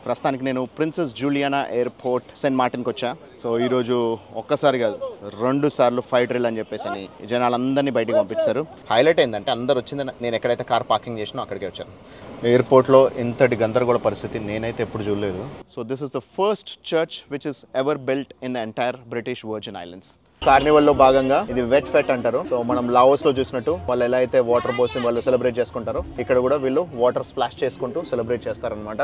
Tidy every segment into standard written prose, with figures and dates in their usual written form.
ప్రస్తుతానికి నేను princess Juliana airport Saint మార్టిన్కి వచ్చా. సో ఈరోజు ఒక్కసారి కాదు 2 సార్లు ఫైట్ డ్రిల్ అని చెప్పేసి అని జనాలందరినీ బయటికి పంపించారు. హైలైట్ ఏంటంటే అందరు వచ్చింది నేను ఎక్కడైతే కార్ పార్కింగ్ చేసినో అక్కడికే వచ్చాను. ఎయిర్పోర్ట్లో ఇంతటి గందరగోళ పరిస్థితి నేనైతే ఎప్పుడు చూడలేదు. So this is the first church which is ever built in the entire British Virgin islands. Carnival లో భాగంగా ఇది వెట్ ఫెట్ అంటారు. సో మనం లావోస్ లో చూసినట్టు వాళ్ళు ఎలా అయితే వాటర్ పోసి వాళ్ళు సెలబ్రేట్ చేసుకుంటారో ఇక్కడ కూడా వీళ్ళు వాటర్ స్ప్లాష్ చేసుకుంటూ సెలబ్రేట్ చేస్తారనమాట.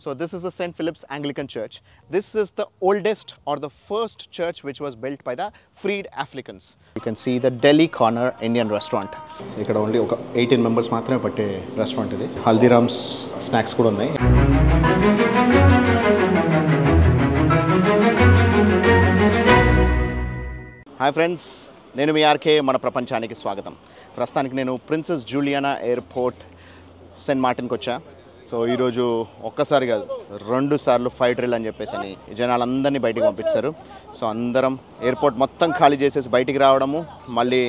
So this is the St. Philip's Anglican Church. This is the oldest or the first church which was built by the freed Africans. You can see the Delhi Corner Indian restaurant. ఇక్కడ only ఒక 18 members మాత్రమే పట్టే restaurant ఇది. Haldiram's snacks కూడా ఉన్నాయి. Hi friends, నేను మీ RK. మన ప్రపంచానికి స్వాగతం. ప్రస్తుతానికి నేను ప్రిన్సెస్ జూలియానా ఎయిర్పోర్ట్ సెయింట్ మార్టిన్కి వచ్చా. సో ఈరోజు ఒక్కసారి కాదు 2 సార్లు ఫైట్ డ్రిల్ అని చెప్పేసి అని జనాలందరినీ బయటికి పంపించారు. సో అందరం ఎయిర్పోర్ట్ మొత్తం ఖాళీ చేసేసి బయటికి రావడము, మళ్ళీ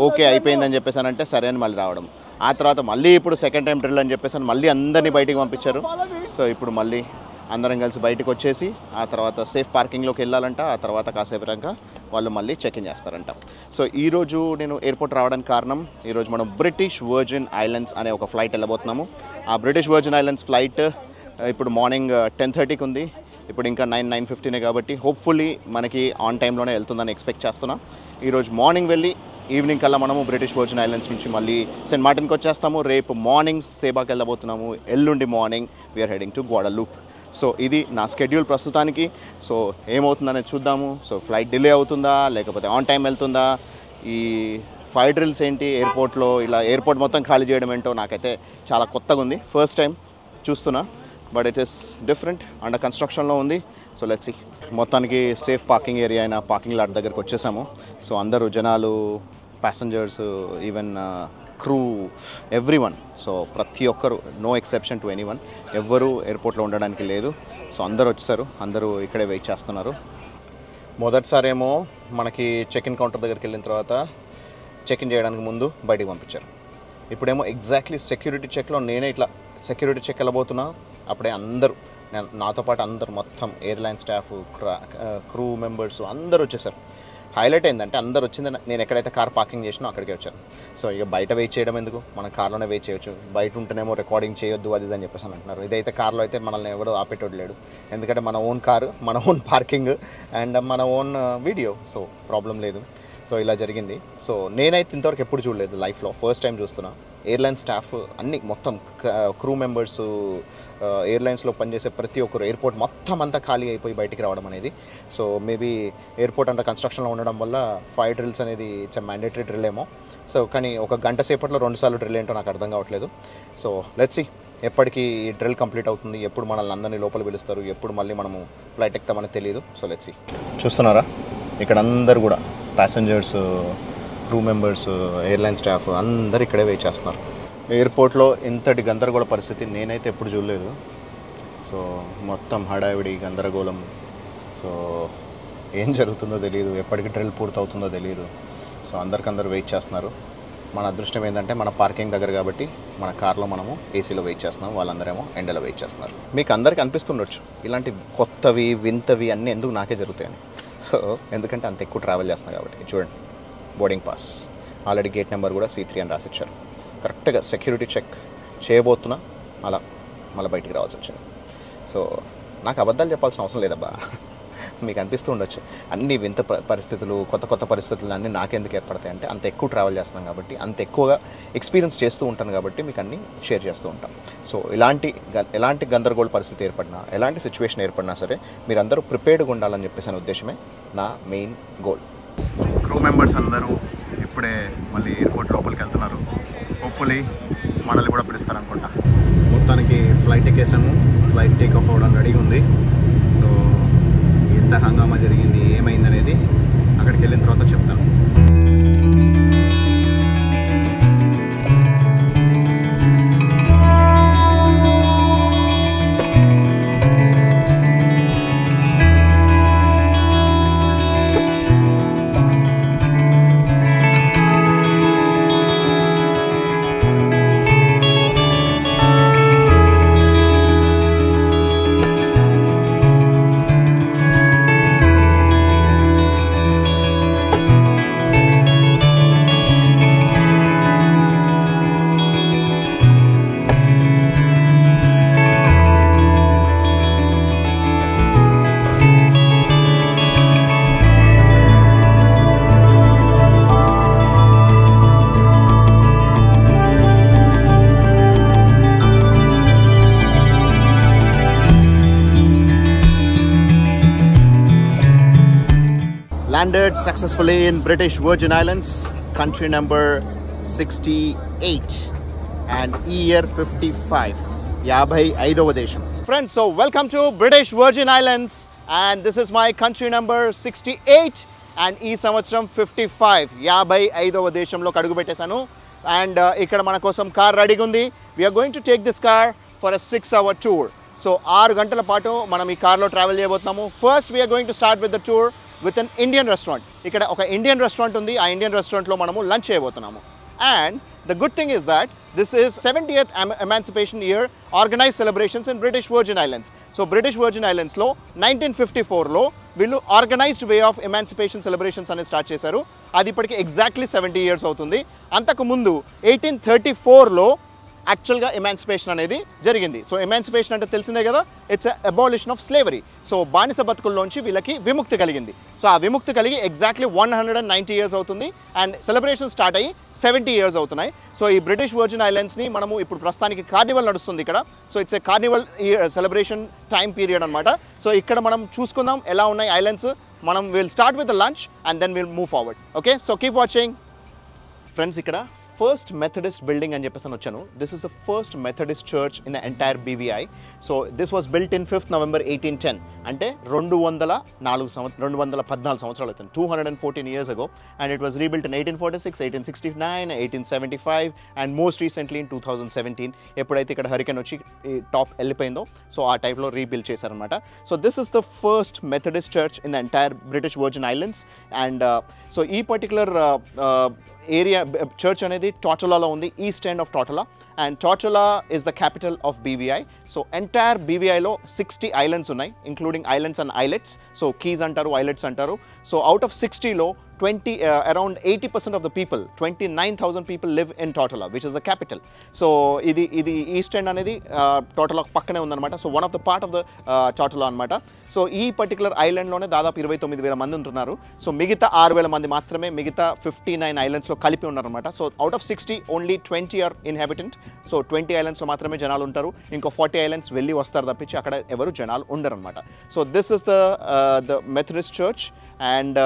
ఓకే అయిపోయిందని చెప్పేసి అంటే సరే అని మళ్ళీ రావడం. ఆ తర్వాత మళ్ళీ ఇప్పుడు సెకండ్ టైం డ్రిల్ అని చెప్పేసి మళ్ళీ అందరినీ బయటికి పంపించారు. సో ఇప్పుడు మళ్ళీ అందరం కలిసి బయటకు వచ్చేసి ఆ తర్వాత సేఫ్ పార్కింగ్లోకి వెళ్ళాలంట. ఆ తర్వాత కాసేపు రంగా వాళ్ళు మళ్ళీ చెక్ ఇన్ చేస్తారంట. సో ఈరోజు నేను ఎయిర్పోర్ట్ రావడానికి కారణం, ఈరోజు మనం బ్రిటిష్ వర్జిన్ ఐలాండ్స్ అనే ఒక ఫ్లైట్ వెళ్ళబోతున్నాము. ఆ బ్రిటిష్ వర్జిన్ ఐలాండ్స్ ఫ్లైట్ ఇప్పుడు మార్నింగ్ 10:30కి ఉంది. ఇప్పుడు ఇంకా 9:15 కాబట్టి హోప్ఫుల్లీ మనకి ఆన్ టైంలోనే వెళ్తుందని ఎక్స్పెక్ట్ చేస్తున్నా. ఈరోజు మార్నింగ్ వెళ్ళి ఈవినింగ్ కల్లా మనము బ్రిటిష్ వర్జిన్ ఐలాండ్స్ నుంచి మళ్ళీ సెయింట్ మార్టిన్కి వచ్చేస్తాము. రేపు మార్నింగ్ సేబాకి వెళ్ళబోతున్నాము. ఎల్లుండి morning we're heading to Guadeloupe. So ఇది నా స్కెడ్యూల్ ప్రస్తుతానికి. సో ఏమవుతుందనేది చూద్దాము. సో ఫ్లైట్ డిలే అవుతుందా లేకపోతే ఆన్ టైం వెళ్తుందా, ఈ ఫైర్ డ్రిల్స్ ఏంటి, ఎయిర్పోర్ట్లో ఇలా ఎయిర్పోర్ట్ మొత్తం ఖాళీ చేయడం ఏంటో నాకైతే చాలా కొత్తగా ఉంది. ఫస్ట్ టైం చూస్తున్నా, but it is different. Under కన్స్ట్రక్షన్లో ఉంది. So let's see. మొత్తానికి సేఫ్ పార్కింగ్ ఏరియా అయిన పార్కింగ్ లాట్ దగ్గరికి వచ్చేసాము. సో అందరూ జనాలు, passengers, even crew, everyone. So ప్రతి ఒక్కరు, నో ఎక్సెప్షన్ టు ఎనీవన్, ఎవ్వరూ ఎయిర్పోర్ట్లో ఉండడానికి లేదు. సో అందరూ వచ్చేసారు, అందరూ ఇక్కడే వెయిట్ చేస్తున్నారు. మొదటిసారేమో మనకి చెక్ ఇన్ కౌంటర్ దగ్గరికి వెళ్ళిన తర్వాత చెక్ ఇన్ చేయడానికి ముందు బయటికి పంపించారు. ఇప్పుడేమో ఎగ్జాక్ట్లీ సెక్యూరిటీ చెక్లో నేనే ఇట్లా సెక్యూరిటీ చెక్ వెళ్ళబోతున్నా. అప్పుడే అందరూ, నాతో పాటు అందరూ మొత్తం ఎయిర్లైన్ స్టాఫ్, క్రూ మెంబర్స్ అందరూ వచ్చేసారు. హైలైట్ ఏంటంటే అందరు వచ్చింది నేను ఎక్కడైతే కార్ పార్కింగ్ చేసినో అక్కడికే వచ్చాను. సో ఇక బయట వెయిట్ చేయడం ఎందుకు, మన కార్లోనే వెయిట్ చేయొచ్చు. బయట ఉంటేనేమో రికార్డింగ్ చేయొద్దు అది అని చెప్పేసి అంటున్నారు. ఇదైతే కార్లో అయితే మనల్ని ఎవరు ఆపేటోడు లేడు. ఎందుకంటే మన ఓన్ కారు, మన ఓన్ పార్కింగ్ అండ్ మన ఓన్ వీడియో. సో ప్రాబ్లం లేదు. సో ఇలా జరిగింది. సో నేనైతే ఇంతవరకు ఎప్పుడు చూడలేదు లైఫ్లో, ఫస్ట్ టైం చూస్తున్నా. ఎయిర్లైన్ స్టాఫ్ అన్ని మొత్తం, క్రూ మెంబర్స్, ఎయిర్లైన్స్లో పనిచేసే ప్రతి ఒక్కరు, ఎయిర్పోర్ట్ మొత్తం అంతా ఖాళీ అయిపోయి బయటికి రావడం అనేది. సో మేబీ ఎయిర్పోర్ట్ అంతా కన్స్ట్రక్షన్లో ఉండడం వల్ల ఫైర్ డ్రిల్స్ అనేది ఇట్స్ మ్యాండేటరీ డ్రిల్ ఏమో. సో కానీ ఒక గంట సేపట్లో 2 సార్లు డ్రిల్ ఏంటో నాకు అర్థం కావట్లేదు. సో లెట్స్ సీ ఎప్పటికీ ఈ డ్రిల్ కంప్లీట్ అవుతుంది, ఎప్పుడు మనల్ని అందరినీ లోపల పిలుస్తారు, ఎప్పుడు మళ్ళీ మనము ఫ్లైట్ ఎక్కుతామని తెలియదు. So let's see. చూస్తున్నారా ఇక్కడ అందరు కూడా passengers, crew members, airline staff అందరు ఇక్కడే వెయిట్ చేస్తున్నారు. ఎయిర్పోర్ట్లో ఇంతటి గందరగోళ పరిస్థితి నేనైతే ఎప్పుడు చూడలేదు. సో మొత్తం హడావిడి, గందరగోళం. సో ఏం జరుగుతుందో తెలియదు, ఎప్పటికి డ్రిల్ పూర్తవుతుందో తెలియదు. సో అందరికందరూ వెయిట్ చేస్తున్నారు. మన అదృష్టం ఏంటంటే మన పార్కింగ్ దగ్గర కాబట్టి మన కార్లో మనము ఏసీలో వెయిట్ చేస్తున్నాం, వాళ్ళందరేమో ఎండలో వెయిట్ చేస్తున్నారు. మీకు అందరికీ అనిపిస్తుండొచ్చు ఇలాంటి కొత్తవి వింతవి అన్నీ ఎందుకు నాకే జరుగుతాయని. సో ఎందుకంటే అంత ఎక్కువ ట్రావెల్ చేస్తున్నా కాబట్టి. చూడండి, boarding pass already gate number కూడా C3 అని రాసిచ్చారు. కరెక్ట్గా సెక్యూరిటీ చెక్ చేయబోతున్నా, అలా మళ్ళీ బయటికి రావాల్సి వచ్చింది. సో నాకు అబద్ధాలు చెప్పాల్సిన అవసరం లేదబ్బా. మీకు అనిపిస్తూ ఉండొచ్చు అన్ని వింత పరిస్థితులు, కొత్త కొత్త పరిస్థితులు అన్నీ నాకెందుకు ఏర్పడతాయి అంటే అంత ఎక్కువ ట్రావెల్ చేస్తున్నాం కాబట్టి, అంత ఎక్కువగా ఎక్స్పీరియన్స్ చేస్తూ ఉంటాను కాబట్టి మీకు అన్నీ షేర్ చేస్తూ ఉంటాం. సో ఎలాంటి గందరగోళ పరిస్థితి ఏర్పడినా, ఎలాంటి సిచ్యువేషన్ ఏర్పడినా సరే మీరందరూ ప్రిపేర్డ్గా ఉండాలని చెప్పేసి అనే ఉద్దేశమే నా మెయిన్ గోల్. క్రూ మెంబర్స్ అందరూ ఇప్పుడే మళ్ళీ ఎయిర్పోర్ట్ లోపలికి వెళ్తున్నారు. హోప్ఫుల్లీ మనల్ని కూడా పిలుస్తారు అనుకుంటా. మొత్తానికి ఫ్లైట్ ఎక్కేసాము. ఫ్లైట్ టేక్ ఆఫ్ అవ్వడం రెడీగా ఉంది. సో ఎంత హంగామా జరిగింది, ఏమైంది అనేది అక్కడికి వెళ్ళిన తర్వాత చెప్తాను. landed successfully in British Virgin Islands, country number 68 and year 55. 55వ దేశం. Friends, so welcome to British Virgin Islands and this is my country number 68 and ఈ సంవత్సరం 55 55వ దేశంలో అడుగు పెట్టేశాను. అండ్ ఇక్కడ మన కోసం కార్ రెడీగా ఉంది. We're going to take this car for a 6-hour tour. సో 6 గంటల పాటు మనం ఈ కార్లో ట్రావెల్ చేయబోతున్నాము. First we're going to start with the tour with an Indian restaurant. ఇక్కడ ఒక ఇండియన్ రెస్టారెంట్ ఉంది. ఆ ఇండియన్ రెస్టారెంట్లో మనము లంచ్ చేయబోతున్నాము. And the good thing is that this is 70th emancipation year organize celebrations in British Virgin Islands. So British Virgin ఐలాండ్స్లో 1954లో వీళ్ళు organized way of emancipation celebrations అనేది స్టార్ట్ చేశారు. అది ఇప్పటికి ఎగ్జాక్ట్లీ 70 years అవుతుంది. అంతకుముందు 1834లో యాక్చువల్గా ఎమాన్సిపేషన్ అనేది జరిగింది. సో ఎమాన్సిపేషన్ అంటే తెలిసిందే కదా, it's abolition of slavery. So బానిస బతుకుల్లోంచి వీళ్ళకి విముక్తి కలిగింది. సో ఆ విముక్తి కలిగి ఎగ్జాక్ట్లీ 190 years అవుతుంది. అండ్ సెలబ్రేషన్ స్టార్ట్ అయ్యి 70 years అవుతున్నాయి. సో ఈ బ్రిటిష్ వర్జిన్ ఐలాండ్స్ని మనము ఇప్పుడు ప్రస్తుతానికి కార్నివల్ నడుస్తుంది ఇక్కడ. So it's a carnival celebration time period అనమాట. సో ఇక్కడ మనం చూసుకుందాం ఎలా ఉన్నాయి ఐలాండ్స్. మనం will start with the lunch and then will move forward. Okay, so keep watching. Friends, ఇక్కడ ఫస్ట్ మెథడిస్ట్ బిల్డింగ్ అని చెప్పేసి వచ్చాను. This is the first Methodist church in the entire BVI. So this was built in 5th November 1810. అంటే 214 సంవత్సరాలు అవుతుంది, 214 years ago. And it was rebuilt in 1846, 1869, 1875 and most recently in 2017 ఎప్పుడైతే ఇక్కడ hurricane వచ్చి top వెళ్ళిపోయిందో so ఆ టైప్లో rebuild చేశారనమాట. So this is the first Methodist church in the entire British Virgin Islands. And so ఈ పర్టికులర్ ఏరియా చర్చ్ అనేది టాటలాలో ఉంది, east end of Tortola. And Tortola is the capital of BVI. So entire BVIలో 60 islands ఉన్నాయి, including islands and islets. So keys అంటారు, islets అంటారు. So out of 60లో around 80% of the people, 29,000 people live in Totala, which is the capital. So ఇది east end అనేది Tortola పక్కనే ఉందన్నమాట. So one of the part of the Tortola అనమాట. So ఈ particular ఐలాండ్లోనే దాదాపు 29,000 మంది ఉంటున్నారు. సో మిగతా 6,000 మంది మాత్రమే మిగతా 59 ఐలాండ్స్లో కలిపి ఉన్నారనమాట. So out of 60 only 20 are inhabitant. So 20 ఐలాండ్స్లో మాత్రమే జనాలు ఉంటారు. ఇంకో 40 ఐలాండ్స్ వెళ్ళి వస్తారు తప్పించి అక్కడ ఎవరు జనాలు ఉండరు అనమాట. So this is the Methodist church. And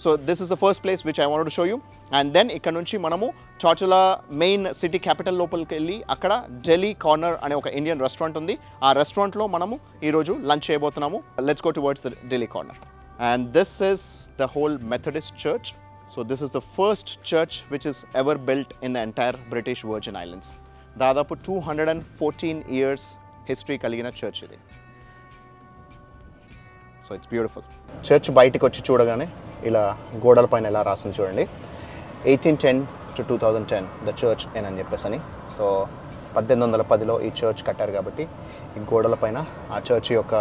so this is the first place which I wanted to show you. And then ఇక్కడ నుంచి మనము టాటలా మెయిన్ సిటీ క్యాపిటల్ లోపలికి వెళ్ళి అక్కడ ఢిల్లీ కార్నర్ అనే ఒక ఇండియన్ రెస్టారెంట్ ఉంది. ఆ రెస్టారెంట్లో మనము ఈరోజు లంచ్ చేయబోతున్నాము. Let's go towards the Delhi corner. And this is the whole Methodist church. So this is the first church which is ever built in the entire British Virgin islands. దాదాపు 214 years history కలిగిన church ఇది. So it's beautiful. Church బయటికి వచ్చి చూడగానే ఇలా గోడల పైన ఎలా రాసింది చూడండి, 1810 to 2010 ద చర్చ్ అని చెప్పేసి. సో 1810లో ఈ చర్చ్ కట్టారు కాబట్టి ఈ గోడల పైన ఆ చర్చ్ యొక్క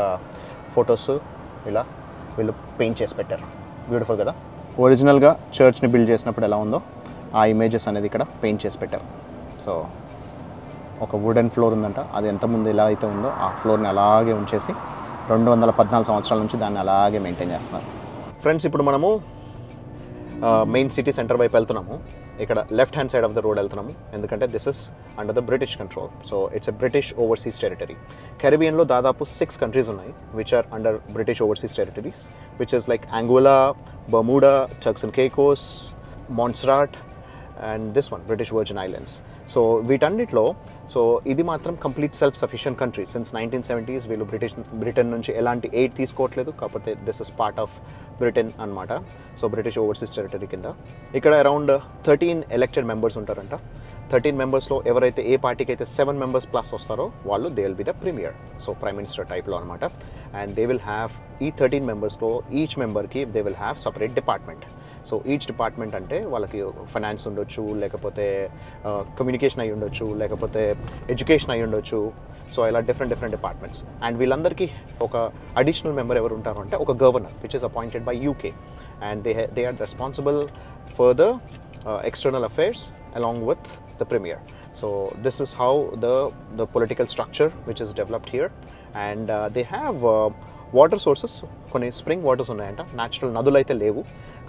ఫొటోస్ ఇలా వీళ్ళు పెయింట్ చేసి పెట్టారు. బ్యూటిఫుల్ కదా. ఒరిజినల్గా చర్చ్ని బిల్డ్ చేసినప్పుడు ఎలా ఉందో ఆ ఇమేజెస్ అనేది ఇక్కడ పెయింట్ చేసి పెట్టారు. సో ఒక వుడెన్ ఫ్లోర్ ఉందంట, అది ఎంతమంది ఎలా అయితే ఉందో ఆ ఫ్లోర్ని అలాగే ఉంచేసి 214 సంవత్సరాల నుంచి దాన్ని అలాగే మెయింటైన్ చేస్తున్నారు. ఫ్రెండ్స్, ఇప్పుడు మనము మెయిన్ సిటీ సెంటర్ వైపు వెళ్తున్నాము. ఇక్కడ left hand side of the road వెళ్తున్నాము, ఎందుకంటే this is under the British control. So it's a British overseas territory. కెరిబియన్లో దాదాపు 6 countries ఉన్నాయి which are under British overseas territories, which is like Anguilla, Bermuda, Turks and Caicos, Montserrat and this one British Virgin Islands. So వీటన్నిటిలో so ఇది మాత్రం complete self sufficient country. Since 1970s వీళ్ళు Britain నుంచి ఎలాంటి aid తీసుకోవట్లేదు, కాకపోతే this is part of Britain అనమాట. So British overseas territory కింద. ఇక్కడ అరౌండ్ 13 ఎలక్టెడ్ మెంబర్స్ ఉంటారంట. 13 మెంబర్స్లో ఎవరైతే ఏ పార్టీకి అయితే 7 members ప్లస్ వస్తారో వాళ్ళు they will be the premier. So prime minister టైప్లో అనమాట. అండ్ దే విల్ హ్యావ్ ఈ 13 మెంబర్స్లో ఈచ్ మెంబర్కి they will have separate department. So each department అంటే వాళ్ళకి ఫైనాన్స్ ఉండొచ్చు, లేకపోతే కమ్యూనికేషన్ అయి ఉండొచ్చు, లేకపోతే ఎడ్యుకేషన్ అయి ఉండొచ్చు. సో ఇలా డిఫరెంట్ డిపార్ట్మెంట్స్. అండ్ వీళ్ళందరికీ ఒక అడిషనల్ మెంబర్ ఎవరు ఉంటారు అంటే ఒక governor which is appointed by UK. And they are responsible for the external affairs along with the premier. So this is how the political structure which is developed here. And they have water sources కొన్ని spring waters ఉన్నాయంట, natural నదులు అయితే లేవు,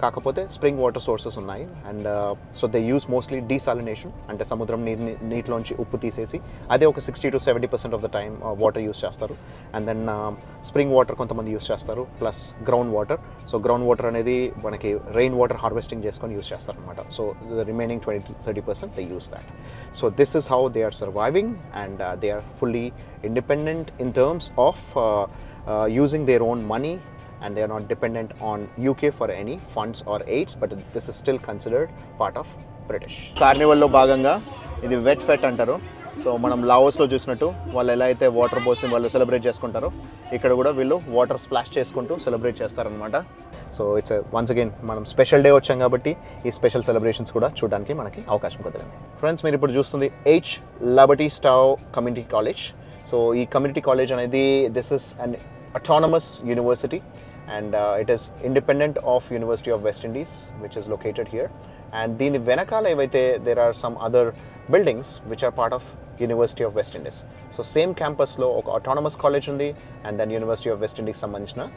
కాకపోతే spring water sources ఉన్నాయి. And so they use mostly desalination, అంటే సముద్రం నీటిలోంచి ఉప్పు తీసేసి అదే ఒక 60 to 70% of the time water use చేస్తారు. అండ్ దెన్ స్ప్రింగ్ వాటర్ కొంతమంది యూస్ చేస్తారు, plus ground water. So ground water అనేది మనకి రెయిన్ వాటర్ హార్వెస్టింగ్ చేసుకొని యూస్ చేస్తారు అనమాట. So the remaining 20 to 30% they use that. So this is how they are surviving, and they are fully independent in terms of using their own money, and they are not dependent on UK for any funds or aids, but this is still considered part of British. కార్నివల్లో భాగంగా ఇది wet ఫెట్ అంటారు. So మనం లావోస్లో చూసినట్టు వాళ్ళు ఎలా అయితే water పోసి వాళ్ళు సెలబ్రేట్ చేసుకుంటారో, ఇక్కడ కూడా వీళ్ళు వాటర్ స్ప్లాష్ చేసుకుంటూ సెలబ్రేట్ చేస్తారనమాట. సో ఇట్స్ వన్స్ అగైన్ మనం స్పెషల్ డే వచ్చాం కాబట్టి ఈ స్పెషల్ సెలబ్రేషన్స్ కూడా చూడడానికి మనకి అవకాశం కుదిరింది. ఫ్రెండ్స్, మీరు ఇప్పుడు చూస్తుంది H. Liberty Stowe community college. So ఈ కమ్యూనిటీ కాలేజ్ అనేది this is an autonomous university, and it is independent of University of West Indies, which is located here. And దీని వెనకాల ఏవైతే there are some other buildings which are part of University of West Indies. So same క్యాంపస్లో ఒక autonomous college ఉంది, and then University of West Indies సంబంధించిన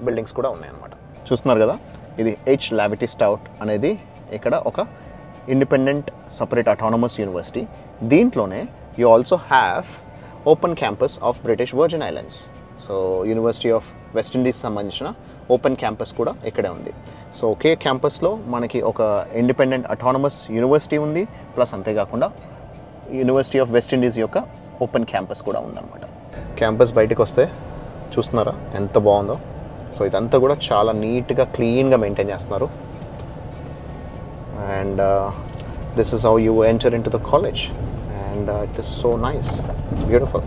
buildings కూడా ఉన్నాయన్నమాట. చూస్తున్నారు కదా, ఇది H. Liberty Stowe అనేది ఇక్కడ ఒక ఇండిపెండెంట్ సపరేట్ autonomous యూనివర్సిటీ. దీంట్లోనే you also have open campus of British Virgin Islands. So university of west Indies సంబంధించిన ఓపెన్ క్యాంపస్ కూడా ఇక్కడే ఉంది. సో ఒకే క్యాంపస్లో మనకి ఒక ఇండిపెండెంట్ అటానమస్ యూనివర్సిటీ ఉంది, ప్లస్ అంతేకాకుండా యూనివర్సిటీ ఆఫ్ వెస్ట్ ఇండీస్ యొక్క ఓపెన్ క్యాంపస్ కూడా ఉందన్నమాట. క్యాంపస్ బయటకు వస్తే చూస్తున్నారా ఎంత బాగుందో. సో ఇదంతా కూడా చాలా నీట్గా క్లీన్గా మెయింటైన్ చేస్తున్నారు. And this is how you enter in to the college, and it is so nice, beautiful.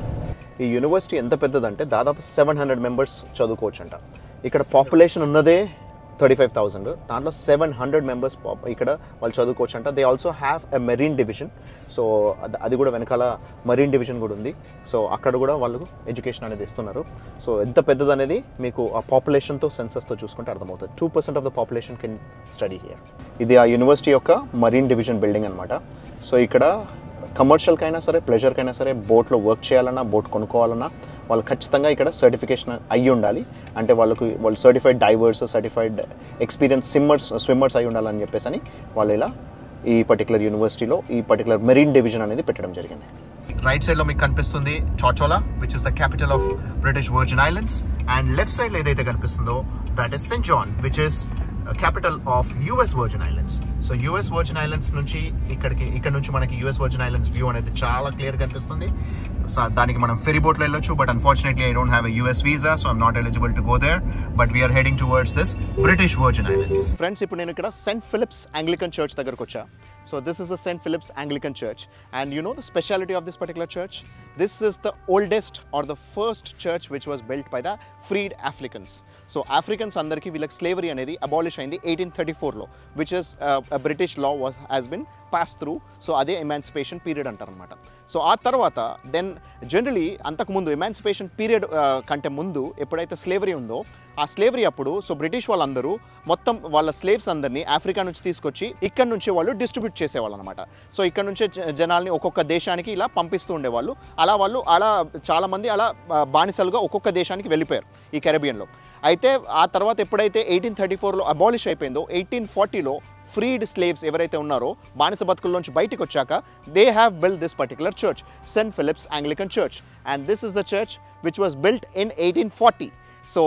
ఈ యూనివర్సిటీ ఎంత పెద్దదంటే దాదాపు 700 మెంబర్స్ చదువుకోవచ్చు అంట. ఇక్కడ పాపులేషన్ ఉన్నదే 35,000, దాంట్లో 700 మెంబర్స్ ఇక్కడ వాళ్ళు చదువుకోవచ్చు అంట. They also have a marine division. So అది కూడా వెనకాల మరీన్ డివిజన్ కూడా ఉంది. సో అక్కడ కూడా వాళ్ళు ఎడ్యుకేషన్ అనేది ఇస్తున్నారు. సో ఎంత పెద్దది అనేది మీకు ఆ పాపులేషన్తో సెన్సస్తో చూసుకుంటే అర్థమవుతుంది. 2% of the population can study here. ఇది ఆ యూనివర్సిటీ యొక్క మరీన్ డివిజన్ బిల్డింగ్ అనమాట. సో ఇక్కడ కమర్షియల్కైనా సరే, ప్లెజర్కైనా సరే, బోట్లో వర్క్ చేయాలన్నా, బోట్ కొనుక్కోవాలన్నా వాళ్ళు ఖచ్చితంగా ఇక్కడ సర్టిఫికేషన్ అయ్యి ఉండాలి. అంటే వాళ్ళు certified divorce, certified experience swimmers అయి ఉండాలని చెప్పేసి వాళ్ళు ఇలా ఈ పర్టికులర్ యూనివర్సిటీలో ఈ పర్టికులర్ మెరీన్ డివిజన్ అనేది పెట్టడం జరిగింది. రైట్ సైడ్లో మీకు కనిపిస్తుంది చాచోలా, which is the capital of British Virgin Islands. And left సైడ్లో ఏదైతే కనిపిస్తుందో that is Saint John, which is capital of US Virgin Islands. So US Virgin Islands నుంచి ఇక్కడ నుంచి మనకి US Virgin Islands వ్యూ అనేది చాలా క్లియర్గా కనిపిస్తుంది. సో దానికి మనం ఫెరీ బోట్లో వెళ్ళొచ్చు, but unfortunately I don't have a US visa, so I'm not eligible to go there, but we're heading towards this British Virgin Islands. Friends, ఇప్పుడు నేను ఇక్కడ సెయింట్ ఫిలిప్స్ ఆంగ్లికన్ చర్చ్ దగ్గరకు వచ్చా. So this is the Saint Philips Anglican church, and you know the speciality of this particular church. This is the oldest or the first church which was built by the freed Africans. So Africans andarki vilak slavery anedi abolish ayindi 1834 lo, which is a British law has been passed through. So ade emancipation period antaru annamata. So aa tarvata then generally antaku mundu emancipation period kante mundu eppudaithe slavery undo ఆ slavery అప్పుడు so British వాళ్ళందరూ మొత్తం వాళ్ళ slaves అందరినీ Africa నుంచి తీసుకొచ్చి ఇక్కడ నుంచి వాళ్ళు డిస్ట్రిబ్యూట్ చేసేవాళ్ళు అనమాట. సో ఇక్కడ నుంచే జనాల్ని ఒక్కొక్క దేశానికి ఇలా పంపిస్తూ ఉండేవాళ్ళు. వాళ్ళు చాలామంది అలా బానిసలుగా ఒక్కొక్క దేశానికి వెళ్ళిపోయారు ఈ కెరబియన్లో. అయితే ఆ తర్వాత ఎప్పుడైతే 1834లో అబాలిష్ అయిపోయిందో, 1840లో ఫ్రీడ్ స్లేవ్స్ ఎవరైతే ఉన్నారో బానిస బతుకుల్లోంచి బయటికి వచ్చాక they have build this particular church, Saint Philips Anglican church. And this is the church which was built in 1840. So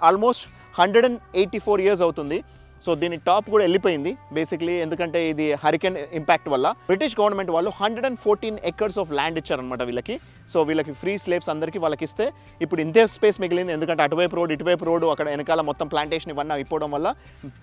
almost 184 years అవుతుంది. సో దీని టాప్ కూడా వెళ్ళిపోయింది బేసిక్లీ, ఎందుకంటే ఇది హరికేన్ ఇంపాక్ట్ వల్ల. బ్రిటిష్ గవర్నమెంట్ వాళ్ళు 114 acres ఆఫ్ ల్యాండ్ ఇచ్చారనమాట వీళ్ళకి. సో వీళ్ళకి ఫ్రీ స్లేవ్స్ అందరికీ వాళ్ళకి ఇస్తే ఇప్పుడు ఇంతే స్పేస్ మిగిలింది, ఎందుకంటే అటువైపు రోడ్ ఇటువైపు రోడ్ అక్కడ వెనకాల మొత్తం ప్లాంటేషన్ ఇవన్నీ అయిపోవడం వల్ల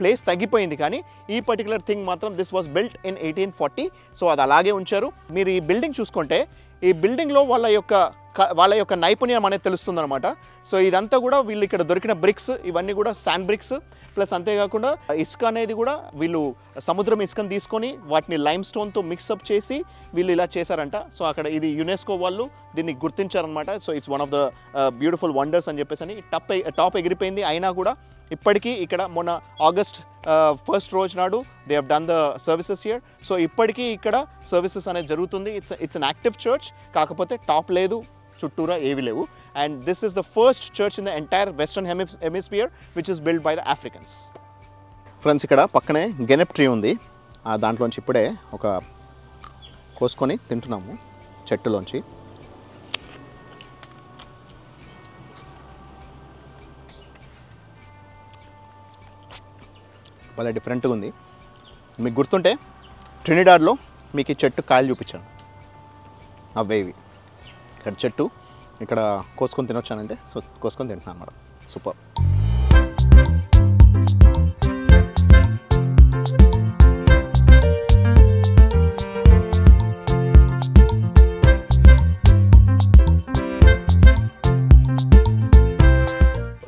ప్లేస్ తగ్గిపోయింది. కానీ ఈ పర్టికులర్ థింగ్ మాత్రం this was built in 1840. So అది అలాగే ఉంచారు. మీరు ఈ బిల్డింగ్ చూసుకుంటే ఈ బిల్డింగ్లో వాళ్ళ యొక్క నైపుణ్యం అనేది తెలుస్తుంది అనమాట. సో ఇదంతా కూడా వీళ్ళు ఇక్కడ దొరికిన బ్రిక్స్ ఇవన్నీ కూడా శాండ్ బ్రిక్స్, ప్లస్ అంతేకాకుండా ఇసుక అనేది కూడా వీళ్ళు సముద్రం ఇసుకను తీసుకొని వాటిని లైమ్ స్టోన్తో మిక్సప్ చేసి వీళ్ళు ఇలా చేశారంట. సో అక్కడ ఇది యునెస్కో వాళ్ళు దీన్ని గుర్తించారనమాట. So it's one of the beautiful wonders అని చెప్పేసి టాప్ ఎగిరిపోయింది. అయినా కూడా ఇప్పటికీ ఇక్కడ మొన్న ఆగస్ట్ 1st రోజు నాడు they have done the services here. So ఇప్పటికీ ఇక్కడ సర్వీసెస్ అనేది జరుగుతుంది. ఇట్స్ అన్ యాక్టివ్ చర్చ్, కాకపోతే టాప్ లేదు, చుట్టూరా ఏవి లేవు. And this is the first church in the entire western hemisphere which is build by the Africans. Friends, ఇక్కడ పక్కనే గెనెప్ ట్రీ ఉంది. దాంట్లోంచి ఇప్పుడే ఒక కోసుకొని తింటున్నాము చెట్టులోంచి. చాలా డిఫరెంట్గా ఉంది. మీకు గుర్తుంటే ట్రినిడాడ్లో మీకు ఈ చెట్టు కాయలు చూపించాను, అవే ఇవి. ఇక్కడ చెట్టు ఇక్కడ కోసుకొని తినొచ్చానంటే సో కోసుకొని తింటున్నాను అన్నమాట. సూపర్.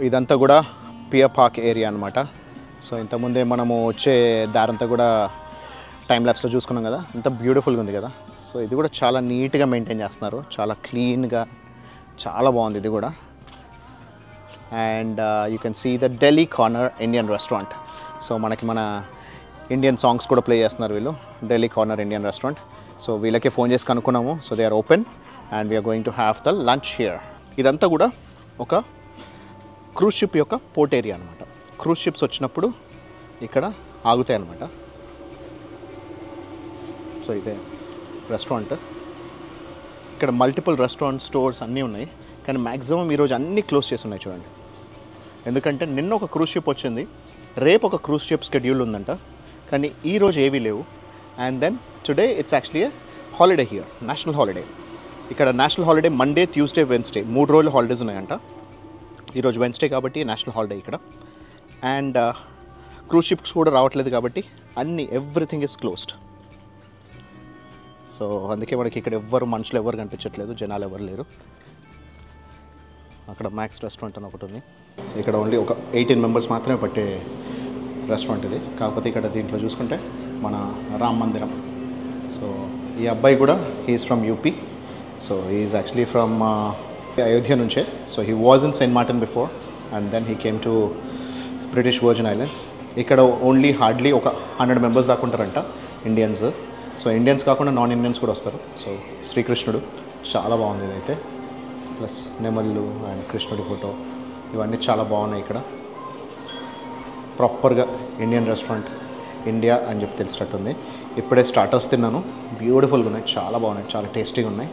ఇదంతా కూడా పియర్ పార్క్ ఏరియా అనమాట. సో ఇంతకుముందే మనము వచ్చే దారంతా కూడా టైం ల్యాప్స్లో చూసుకున్నాం కదా, ఎంత బ్యూటిఫుల్గా ఉంది కదా. సో ఇది కూడా చాలా నీట్గా మెయింటైన్ చేస్తున్నారు, చాలా క్లీన్గా, చాలా బాగుంది ఇది కూడా. And you can see the Delhi corner Indian restaurant. So మన ఇండియన్ సాంగ్స్ కూడా ప్లే చేస్తున్నారు వీళ్ళు, Delhi corner Indian restaurant. So వీళ్ళకే ఫోన్ చేసి కనుక్కున్నాము. So they are open and we're going to have the lunch here. ఇదంతా కూడా ఒక క్రూజ్ షిప్ యొక్క పోర్ట్ ఏరియా అనమాట. క్రూజ్ షిప్స్ వచ్చినప్పుడు ఇక్కడ ఆగుతాయి అన్నమాట. సో ఇదే రెస్టారెంట్. ఇక్కడ మల్టిపుల్ రెస్టారెంట్, స్టోర్స్ అన్నీ ఉన్నాయి. కానీ మ్యాక్సిమం ఈరోజు అన్నీ క్లోజ్ చేసి ఉన్నాయి చూడండి. ఎందుకంటే నిన్న ఒక క్రూజ్ షిప్ వచ్చింది, రేపు ఒక క్రూజ్ షిప్ షెడ్యూల్ ఉందంట, కానీ ఈరోజు ఏవీ లేవు. And then today it's actually a holiday here, national holiday. ఇక్కడ national holiday Monday, Tuesday, Wednesday 3 రోజులు హాలిడేస్ ఉన్నాయంట. ఈరోజు వెన్స్డే కాబట్టి నేషనల్ హాలిడే ఇక్కడ. అండ్ క్రూజ్ షిప్స్ కూడా రావట్లేదు కాబట్టి ఎవ్రీథింగ్ ఇస్ క్లోజ్డ్. సో అందుకే మనకి ఇక్కడ మనుషులు ఎవరు కనిపించట్లేదు, జనాలు ఎవరు లేరు. అక్కడ మ్యాక్స్ రెస్టారెంట్ అని ఒకటి ఉంది. ఇక్కడ ఓన్లీ ఒక 18 మెంబర్స్ మాత్రమే పట్టే రెస్టారెంట్ ఇది. కాకపోతే ఇక్కడ దీంట్లో చూసుకుంటే మన రామ్ మందిరం. సో ఈ అబ్బాయి కూడా he's from UP. So he's actually from Ayodhya నుంచే. So he was in Saint Martin before and then he came to British Virgin Islands. ఇక్కడ ఓన్లీ హార్డ్లీ ఒక 100 మెంబర్స్ దాకా ఉంటారంట ఇండియన్స్. సో ఇండియన్స్ కాకుండా నాన్ ఇండియన్స్ కూడా వస్తారు. సో శ్రీకృష్ణుడు చాలా బాగుంది ఇదైతే, ప్లస్ నెమళ్ళు అండ్ కృష్ణుడి ఫోటో ఇవన్నీ చాలా బాగున్నాయి ఇక్కడ. ప్రాపర్గా ఇండియన్ రెస్టారెంట్, ఇండియా అని చెప్పి తెలిసినట్టుంది. ఇప్పుడే స్టార్టర్స్ తిన్నాను, బ్యూటిఫుల్గా ఉన్నాయి, చాలా బాగున్నాయి, చాలా టేస్టీగా ఉన్నాయి.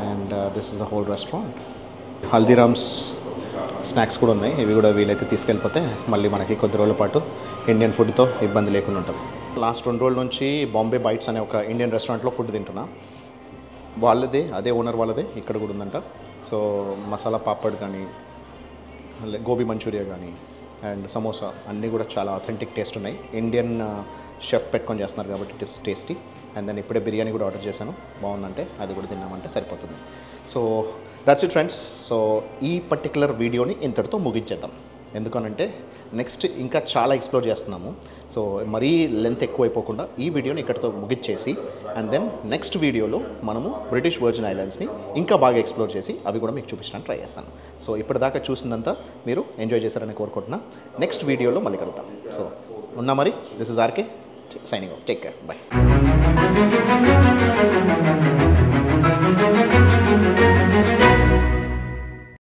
And this is the whole restaurant. Haldiram's snacks కూడా ఉన్నాయి, ఇవి కూడా వీలైతే తీసుకెళ్ళిపోతే మళ్ళీ మనకి కొద్ది రోజుల పాటు ఇండియన్ ఫుడ్తో ఇబ్బంది లేకుండా ఉంటుంది. లాస్ట్ 2 రోజుల నుంచి బాంబే బైట్స్ అనే ఒక ఇండియన్ రెస్టారెంట్లో ఫుడ్ తింటున్నా. వాళ్ళదే, అదే ఓనర్ వాళ్ళదే ఇక్కడ కూడా ఉందంట. సో మసాలా పాపడ్ కానీ, గోబీ మంచూరియా కానీ అండ్ సమోసా అన్నీ కూడా చాలా అథెంటిక్ టేస్ట్ ఉన్నాయి. ఇండియన్ షెఫ్ పెట్టుకొని చేస్తున్నారు కాబట్టి it is tasty. And then ఇప్పుడే బిర్యానీ కూడా ఆర్డర్ చేశాను, బాగుందంటే అది కూడా తిన్నామంటే సరిపోతుంది. So that's it friends. So ఈ పర్టికులర్ వీడియోని ఇంతటితో ముగించేద్దాం. ఎందుకనంటే నెక్స్ట్ ఇంకా చాలా ఎక్స్ప్లోర్ చేస్తున్నాము. సో మరీ లెంత్ ఎక్కువైపోకుండా ఈ వీడియోని ఇక్కడితో ముగిచ్చేసి అండ్ దెన్ నెక్స్ట్ వీడియోలో మనము బ్రిటిష్ వర్జిన్ ఐలాండ్స్ని ఇంకా బాగా ఎక్స్ప్లోర్ చేసి అవి కూడా మీకు చూపించడానికి ట్రై చేస్తాను. సో ఇప్పటిదాకా చూసిందంతా మీరు ఎంజాయ్ చేశారని కోరుకుంటున్నా. నెక్స్ట్ వీడియోలో మళ్ళీ కలుద్దాం. సో ఉన్నా మరి, this is RK signing off. Take care, by.